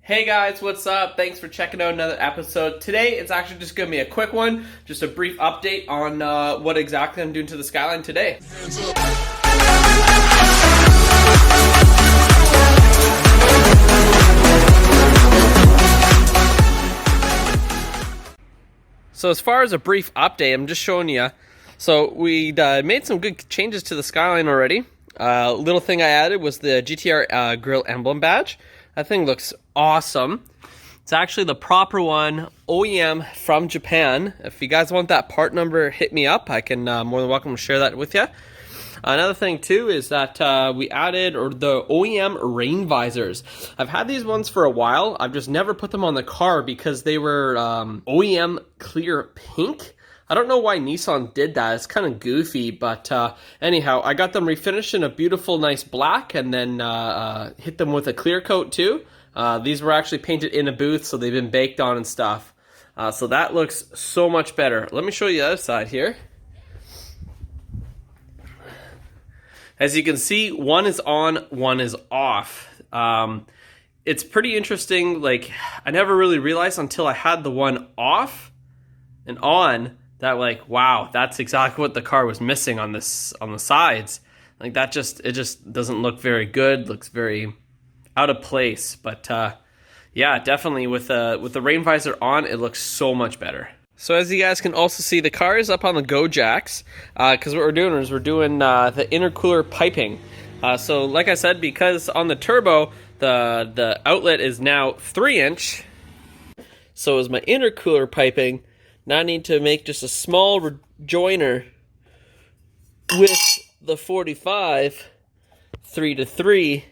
Hey guys, what's up? Thanks for checking out another episode. Today, it's actually just going to be a quick one, just a brief update on what exactly I'm doing to the Skyline today. So as far as a brief update, I'm just showing you. So we made some good changes to the Skyline already. Little thing I added was the GTR grill emblem badge. That thing looks awesome. It's actually the proper one, OEM from Japan. If you guys want that part number, hit me up. I can more than welcome to share that with you. Another thing too is that we added the OEM rain visors. I've had these ones for a while. I've just never put them on the car because they were OEM clear pink. I don't know why Nissan did that. It's kind of goofy, but anyhow, I got them refinished in a beautiful, nice black, and then hit them with a clear coat too. These were actually painted in a booth, so they've been baked on and stuff. So that looks so much better. Let me show you the other side here. As you can see, one is on, one is off. It's pretty interesting. Like, I never really realized until I had the one off and on that, like, wow, that's exactly what the car was missing on the sides. Like, it just doesn't look very good. Looks very out of place. But yeah, definitely with the rain visor on, it looks so much better. So as you guys can also see, the car is up on the go jacks, because what we're doing is we're doing the intercooler piping. So like I said, because on the turbo, the outlet is now 3-inch, so is my intercooler piping. Now I need to make just a small rejoiner with the 45 3-to-3,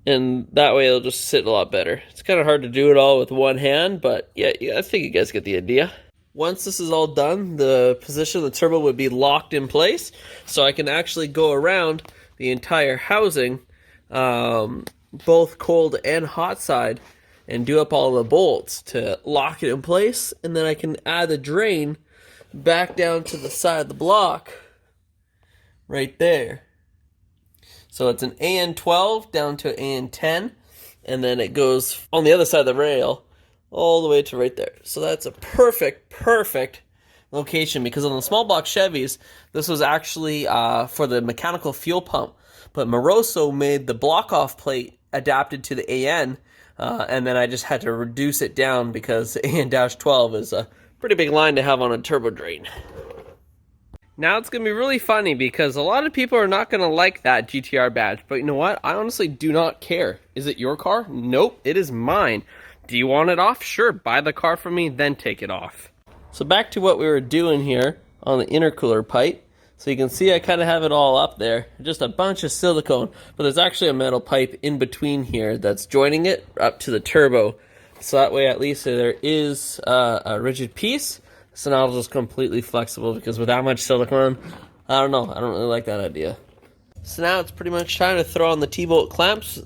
and that way it'll just sit a lot better. It's kind of hard to do it all with one hand, but yeah, I think you guys get the idea. Once this is all done, the position of the turbo would be locked in place, so I can actually go around the entire housing, both cold and hot side, and do up all the bolts to lock it in place, and then I can add the drain back down to the side of the block right there. So it's an AN12 down to AN10, and then it goes on the other side of the rail all the way to right there. So that's a perfect location, because on the small block Chevys, this was actually for the mechanical fuel pump, but Moroso made the block-off plate adapted to the AN, and then I just had to reduce it down because AN-12 is a pretty big line to have on a turbo drain. Now it's going to be really funny because a lot of people are not going to like that GTR badge, but you know what? I honestly do not care. Is it your car? Nope, it is mine. Do you want it off? Sure, buy the car from me, then take it off. So back to what we were doing here on the intercooler pipe. So you can see I kind of have it all up there. Just a bunch of silicone, but there's actually a metal pipe in between here that's joining it up to the turbo. So that way at least there is a rigid piece. So now it's just completely flexible, because with that much silicone, I don't know, I don't really like that idea. So now it's pretty much time to throw on the T-bolt clamps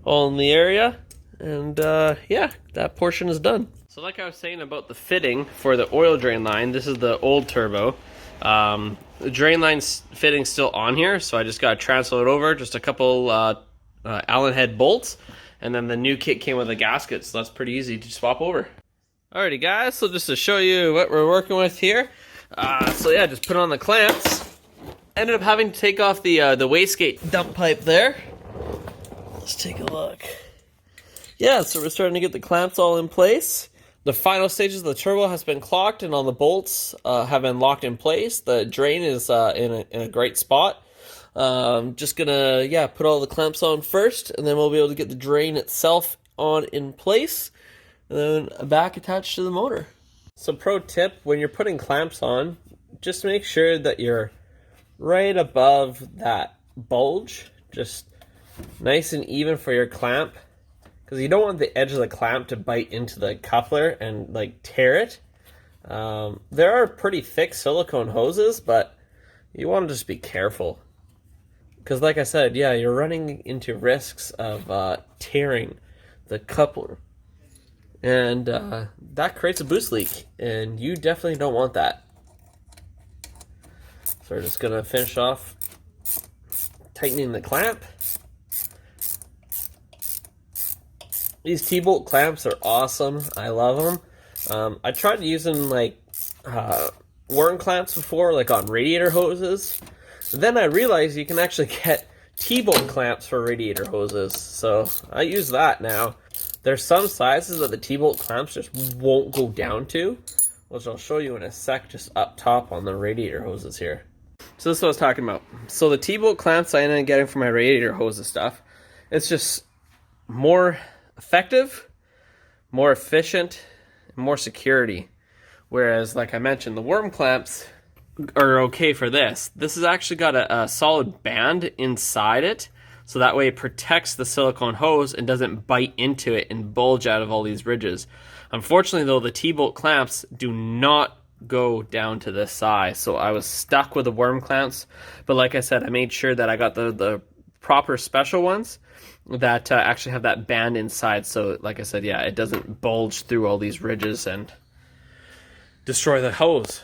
all in the area, and yeah, that portion is done. So like I was saying about the fitting for the oil drain line, this is the old turbo. The drain line fitting's still on here, so I just got to transfer it over, just a couple Allen head bolts, and then the new kit came with a gasket, so that's pretty easy to swap over. Alrighty guys, so just to show you what we're working with here, so yeah, just put on the clamps. Ended up having to take off the wastegate dump pipe there. Let's take a look. Yeah, so we're starting to get the clamps all in place. The final stages of the turbo has been clocked, and all the bolts have been locked in place. The drain is in a great spot. Just gonna, yeah, put all the clamps on first, and then we'll be able to get the drain itself on in place, and then a back attached to the motor. So pro tip, when you're putting clamps on, just make sure that you're right above that bulge, just nice and even for your clamp, because you don't want the edge of the clamp to bite into the coupler and like tear it. There are pretty thick silicone hoses, but you want to just be careful, because like I said, yeah, you're running into risks of tearing the coupler. And that creates a boost leak, and you definitely don't want that. So we're just going to finish off tightening the clamp. These T-bolt clamps are awesome. I love them. I tried using like worm clamps before, like on radiator hoses. Then I realized you can actually get T-bolt clamps for radiator hoses, so I use that now. There's some sizes that the T-bolt clamps just won't go down to, which I'll show you in a sec, just up top on the radiator hoses here. So this is what I was talking about. So the T-bolt clamps I ended up getting for my radiator hoses stuff, it's just more effective, more efficient, and more security. Whereas, like I mentioned, the worm clamps are okay for this. This has actually got a solid band inside it, so that way it protects the silicone hose and doesn't bite into it and bulge out of all these ridges. Unfortunately though, the T-bolt clamps do not go down to this size, so I was stuck with the worm clamps. But like I said, I made sure that I got the proper special ones that actually have that band inside, so like I said, yeah, it doesn't bulge through all these ridges and destroy the hose.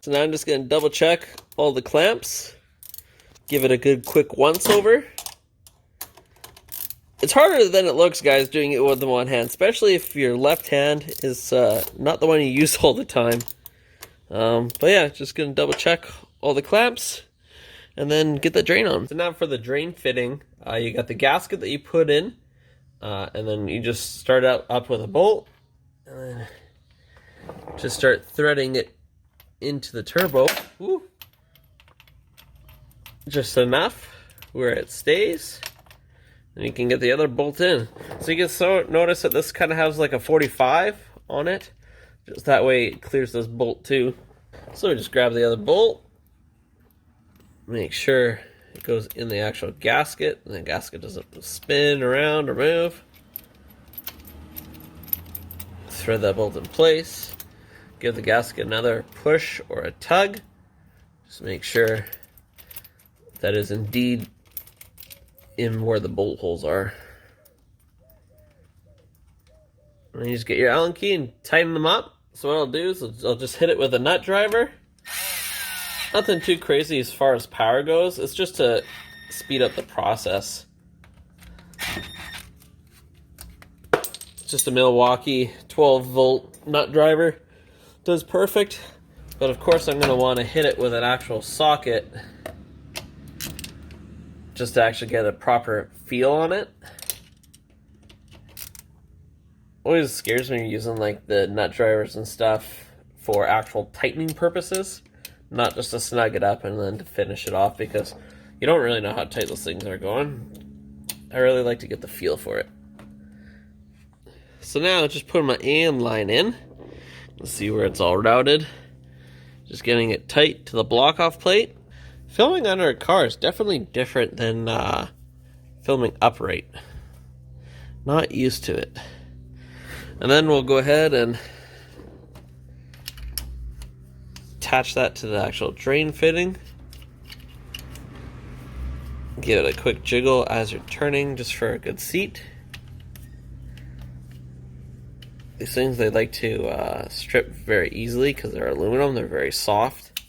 So now I'm just going to double check all the clamps, give it a good quick once over. It's harder than it looks, guys, doing it with the one hand, especially if your left hand is not the one you use all the time. But yeah, just going to double check all the clamps and then get the drain on. So now for the drain fitting, you got the gasket that you put in, and then you just start out up with a bolt, and then just start threading it into the turbo. Woo. Just enough where it stays, and you can get the other bolt in. So you can notice that this kind of has like a 45 on it, just that way it clears this bolt too. So we just grab the other bolt, make sure it goes in the actual gasket, and the gasket doesn't spin around or move. Thread that bolt in place. Give the gasket another push or a tug. Just make sure that is indeed in where the bolt holes are. And you just get your Allen key and tighten them up. So what I'll do is I'll just hit it with a nut driver. Nothing too crazy as far as power goes. It's just to speed up the process. It's just a Milwaukee 12-volt nut driver. Does perfect, but of course I'm going to want to hit it with an actual socket just to actually get a proper feel on it. Always scares me using like the nut drivers and stuff for actual tightening purposes, not just to snug it up and then to finish it off, because you don't really know how tight those things are going. I really like to get the feel for it. So now just putting my AM line in. Let's see where it's all routed. Just getting it tight to the block-off plate. Filming under a car is definitely different than filming upright. Not used to it. And then we'll go ahead and attach that to the actual drain fitting. Give it a quick jiggle as you're turning, just for a good seat. These things they like to strip very easily because they're aluminum, they're very soft.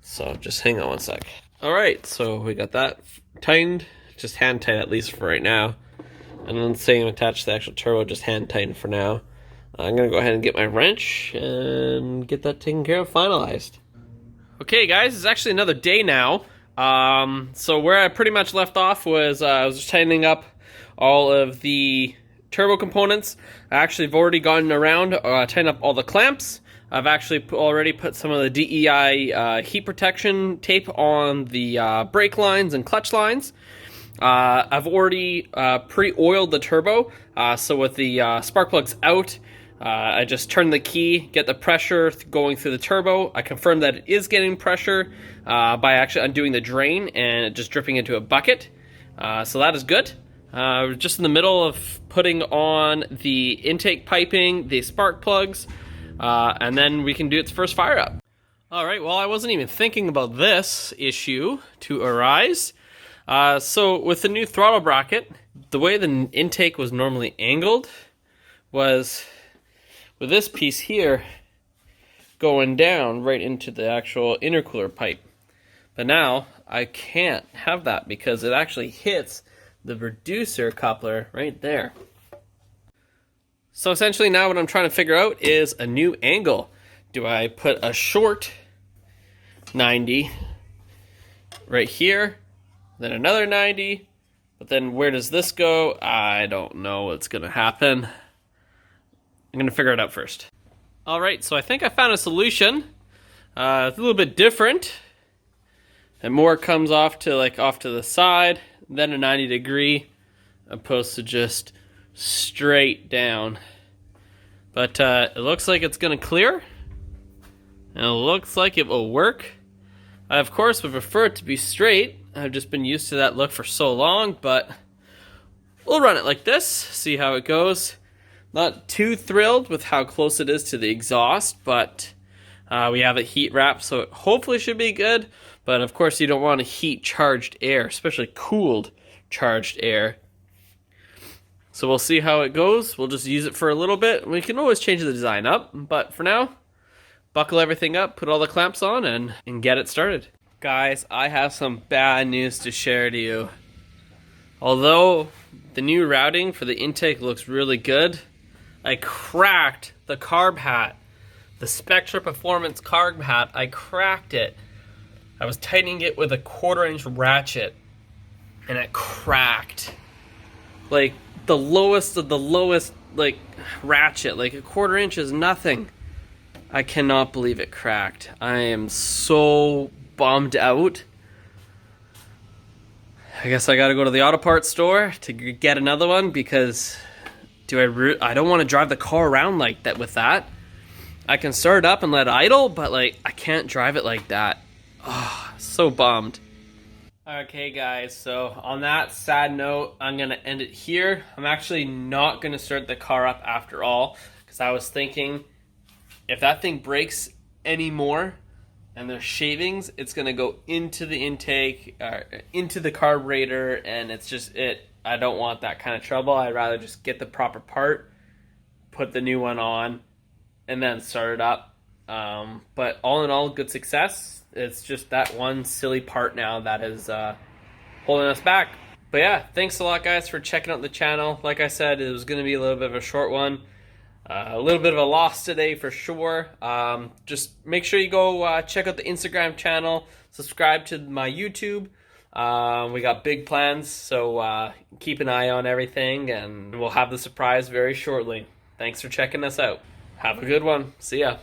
So just hang on one sec. Alright, so we got that tightened, just hand tight at least for right now. And then same attached to the actual turbo, just hand tightened for now. I'm going to go ahead and get my wrench and get that taken care of, finalized. Okay guys, it's actually another day now. So where I pretty much left off was I was just tightening up all of the turbo components. I actually have already gone around, tightened up all the clamps. I've actually already put some of the DEI heat protection tape on the brake lines and clutch lines. I've already pre-oiled the turbo, so with the spark plugs out, I just turn the key, get the pressure going through the turbo. I confirm that it is getting pressure by actually undoing the drain and it just dripping into a bucket. So that is good. We're just in the middle of putting on the intake piping, the spark plugs, and then we can do its first fire up. Alright, well I wasn't even thinking about this issue to arise. So with the new throttle bracket, the way the intake was normally angled was with this piece here going down right into the actual intercooler pipe. But now I can't have that because it actually hits the reducer coupler right there. So essentially now what I'm trying to figure out is a new angle. Do I put a short 90 right here, then another 90, but then where does this go? I don't know what's gonna happen. I'm gonna figure it out first. All right, so I think I found a solution. It's a little bit different. And more comes off to the side, then a 90 degree, opposed to just straight down. But it looks like it's gonna clear, and it looks like it will work. I of course would prefer it to be straight. I've just been used to that look for so long, but we'll run it like this, see how it goes. Not too thrilled with how close it is to the exhaust, but we have it heat wrapped, so it hopefully should be good. But of course you don't want to heat charged air, especially cooled charged air. So we'll see how it goes. We'll just use it for a little bit. We can always change the design up, but for now, buckle everything up, put all the clamps on, and get it started. Guys, I have some bad news to share to you. Although the new routing for the intake looks really good, I cracked the carb hat. The Spectra Performance carb hat, I cracked it. I was tightening it with a 1/4-inch ratchet, and it cracked. Like, the lowest of the lowest, like, ratchet. Like, a 1/4 inch is nothing. I cannot believe it cracked. I am so bummed out. I guess I gotta go to the auto parts store to get another one, because I don't want to drive the car around like that with that. I can start it up and let it idle, but like I can't drive it like that. Oh, so bummed. Okay guys, so on that sad note, I'm gonna end it here. I'm actually not gonna start the car up after all, because I was thinking if that thing breaks anymore and there's shavings, it's gonna go into the intake, into the carburetor, and it's just I don't want that kind of trouble. I'd rather just get the proper part, put the new one on, and then start it up. But all in all, good success. It's just that one silly part now that is holding us back. But yeah, thanks a lot guys for checking out the channel. Like I said, it was going to be a little bit of a short one. A little bit of a loss today for sure. Just make sure you go check out the Instagram channel, subscribe to my YouTube. We got big plans, so keep an eye on everything, and we'll have the surprise very shortly. Thanks for checking us out. Have a good one. See ya.